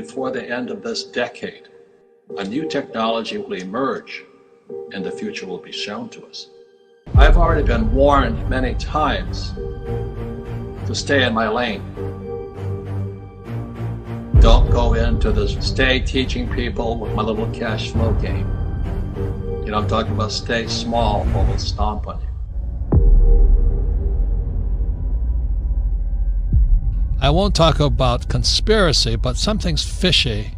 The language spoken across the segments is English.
before the end of this decade, a new technology will emerge and the future will be shown to us. I've already been warned many times to stay in my lane. Don't go into this, stay teaching people with my little cash flow game. You know, I'm talking about stay small or we'll stomp on you. I won't talk about conspiracy, but something's fishy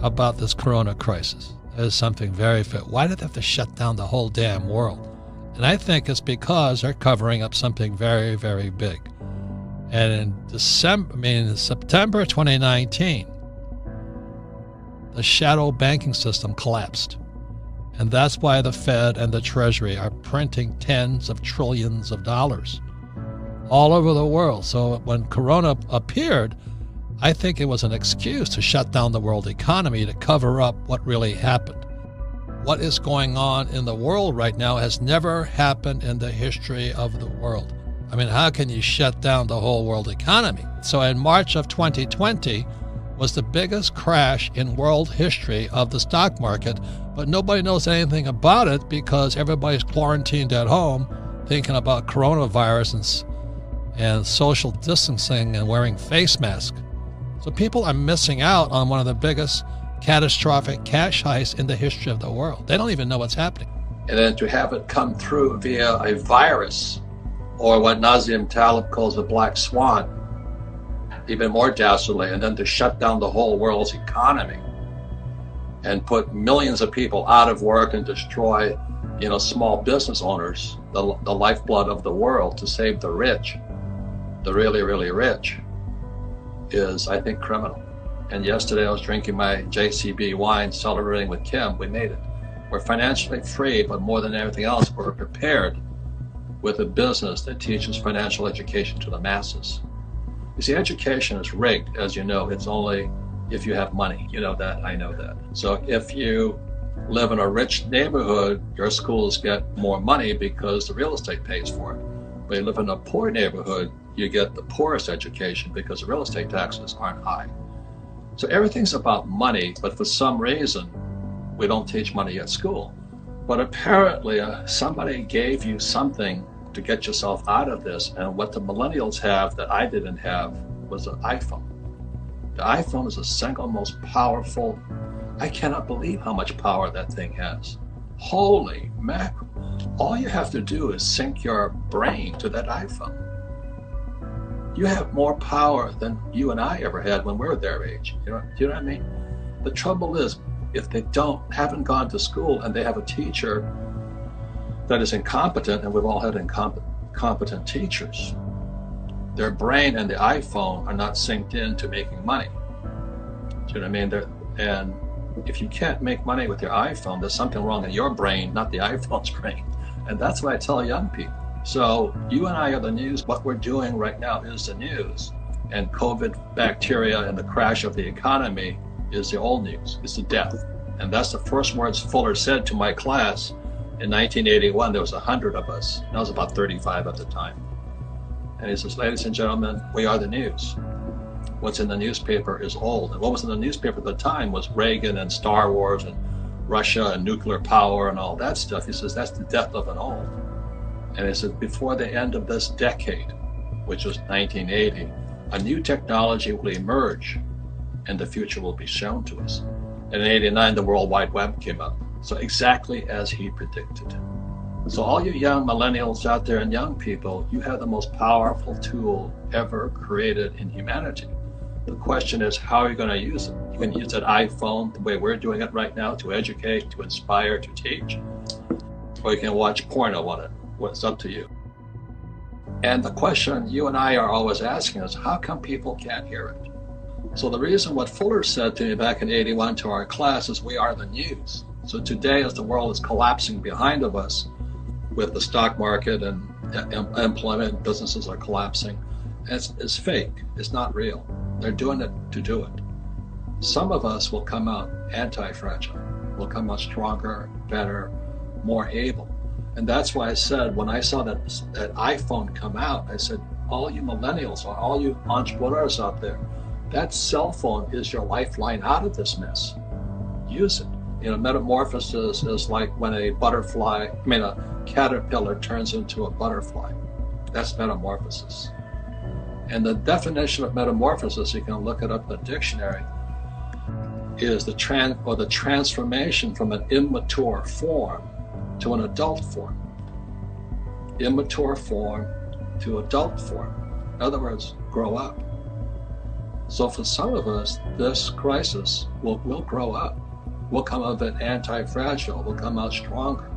about this corona crisis. There's something very fit. Why did they have to shut down the whole damn world? And I think it's because they're covering up something very, very big. And in September 2019, the shadow banking system collapsed. And that's why the Fed and the Treasury are printing tens of trillions of dollars all over the world. So when Corona appeared, I think it was an excuse to shut down the world economy to cover up what really happened. What is going on in the world right now has never happened in the history of the world. I mean, how can you shut down the whole world economy? So in March of 2020 was the biggest crash in world history of the stock market, but nobody knows anything about it because everybody's quarantined at home thinking about coronavirus and social distancing and wearing face masks. So people are missing out on one of the biggest catastrophic cash heists in the history of the world. They don't even know what's happening. And then to have it come through via a virus, or what Nassim Taleb calls a black swan, even more dastardly, and then to shut down the whole world's economy and put millions of people out of work and destroy, small business owners, the lifeblood of the world, to save the rich, the really, really rich, is, I think, criminal. And yesterday I was drinking my JCB wine, celebrating with Kim. We made it. We're financially free, but more than everything else, we're prepared with a business that teaches financial education to the masses. You see, education is rigged, as you know. It's only if you have money. You know that, I know that. So if you live in a rich neighborhood, your schools get more money because the real estate pays for it. But you live in a poor neighborhood, you get the poorest education because the real estate taxes aren't high. So everything's about money, but for some reason, we don't teach money at school. But apparently somebody gave you something to get yourself out of this, and what the millennials have that I didn't have was an iPhone. The iPhone is the single most powerful. I cannot believe how much power that thing has. Holy mackerel. All you have to do is sync your brain to that iPhone. You have more power than you and I ever had when we were their age. Do you know what I mean? The trouble is, if they haven't gone to school and they have a teacher that is incompetent, and we've all had incompetent teachers, their brain and the iPhone are not synced in to making money. Do you know what I mean? And if you can't make money with your iPhone, there's something wrong in your brain, not the iPhone's brain. And that's what I tell young people. So you and I are the news. What we're doing right now is the news. And COVID bacteria and the crash of the economy is the old news. It's the death. And that's the first words Fuller said to my class in 1981. There was 100 of us. And I was about 35 at the time. And he says, ladies and gentlemen, we are the news. What's in the newspaper is old. And what was in the newspaper at the time was Reagan and Star Wars and Russia and nuclear power and all that stuff. He says, that's the death of an old. And he said, before the end of this decade, which was 1980, a new technology will emerge and the future will be shown to us. And in 89, the World Wide Web came up. So exactly as he predicted. So all you young millennials out there and young people, you have the most powerful tool ever created in humanity. The question is, how are you going to use it? You can use that iPhone the way we're doing it right now to educate, to inspire, to teach. Or you can watch porno on it. It's up to you. And the question you and I are always asking is, how come people can't hear it? So the reason what Fuller said to me back in 81 to our class is, we are the news. So today, as the world is collapsing behind of us with the stock market and employment, businesses are collapsing, it's fake. It's not real. They're doing it to do it. Some of us will come out anti-fragile. We'll come out stronger, better, more able. And that's why I said, when I saw that iPhone come out, I said, all you millennials or all you entrepreneurs out there, That cell phone is your lifeline out of this mess. Use it. Metamorphosis is like when a caterpillar turns into a butterfly. That's metamorphosis. And the definition of metamorphosis, you can look it up in the dictionary, is the transformation from an immature form to an adult form. Immature form to adult form. In other words, grow up. So for some of us, this crisis will grow up. We'll come out of it anti-fragile. We'll come out stronger.